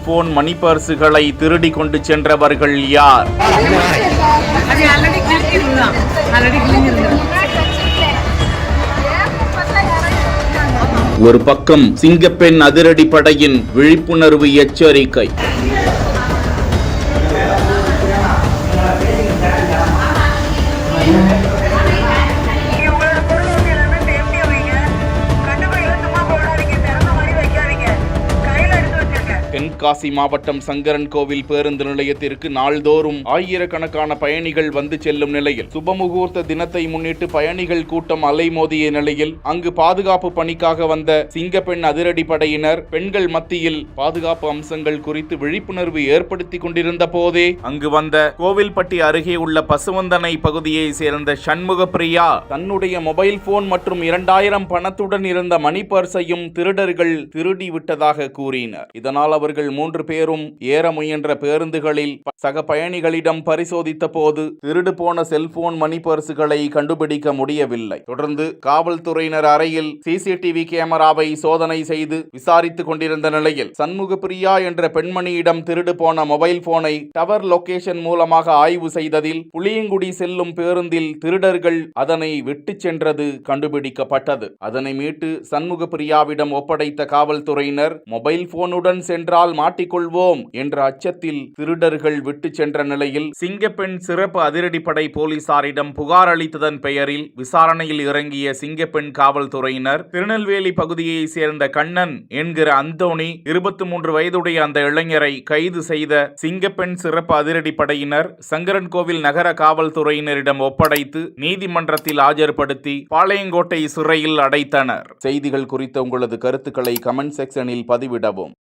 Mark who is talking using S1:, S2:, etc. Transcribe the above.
S1: Cellphone மணி பர்சுகளை திருடி கொண்டு சென்றவர்கள் யார்? ஒரு பக்கம் சிங்கப்பெண் அதிரடிப்படையின் விழிப்புணர்வு எச்சரிக்கை. தென்காசி மாவட்டம் சங்கரன்கோவில் பேருந்து நிலையத்திற்கு நாள்தோறும் ஆயிரக்கணக்கான பயணிகள் வந்து செல்லும் நிலையில் சுபமுகூர்த்த தினத்தை முன்னிட்டு பயணிகள் கூட்டம் அலைமோதிய நிலையில் அங்கு பாதுகாப்பு பணிக்காக வந்த சிங்கப்பெண் அதிரடிப்படையினர் பெண்கள் மத்தியில் பாதுகாப்பு அம்சங்கள் குறித்து விழிப்புணர்வு ஏற்படுத்தி கொண்டிருந்த போதே அங்கு வந்த கோவில்பட்டி அருகே உள்ள பசுவந்தனை பகுதியை சேர்ந்த சண்முகப்பிரியா தன்னுடைய மொபைல் போன் மற்றும் 2000 பணத்துடன் இருந்த மணி பர்சையும் திருடர்கள் திருடி விட்டதாக கூறினர். இதனால் அவர்கள் 3 பேரும் ஏற முயன்ற பேருந்துகளில் சக பயணிகளிடம் பரிசோதித்த போது திருடு போன செல்போன் மணி பர்சுகளை கண்டுபிடிக்க முடியவில்லை. தொடர்ந்து காவல்துறையினர் அறையில் சிசிடிவி கேமராவை சோதனை செய்து விசாரித்துக் கொண்டிருந்த நிலையில் சண்முகப்பிரியா என்ற பெண்மணியிடம் திருடு போன மொபைல் போனை டவர் லொகேஷன் மூலமாக ஆய்வு செய்ததில் புளியங்குடி செல்லும் பேருந்தில் திருடர்கள் அதனை விட்டு சென்றது கண்டுபிடிக்கப்பட்டது. அதனை மீட்டு சண்முகப்பிரியாவிடம் ஒப்படைத்த காவல்துறையினர் மொபைல் போனுடன் சென்றால் மாட்டிக்கொள்வோம் என்ற அச்சத்தில் திருடர்கள் விட்டு சென்ற நிலையில் சிங்கப்பெண் சிறப்பு அதிரடிப்படை போலீசாரிடம் புகார் அளித்ததன் பெயரில் விசாரணையில் இறங்கிய சிங்கப்பெண் காவல்துறையினர் திருநெல்வேலி பகுதியை சேர்ந்த கண்ணன் என்கிற அந்தோணி 23 வயதுடைய அந்த இளைஞரை கைது செய்த சிங்கப்பெண் சிறப்பு அதிரடிப்படையினர் சங்கரன்கோவில் நகர காவல்துறையினரிடம் ஒப்படைத்து நீதிமன்றத்தில் ஆஜர்படுத்தி பாளையங்கோட்டை சிறையில் அடைத்தனர். செய்திகள் குறித்த உங்களது கருத்துக்களை கமெண்ட் செக்ஷனில் பதிவிடவும்.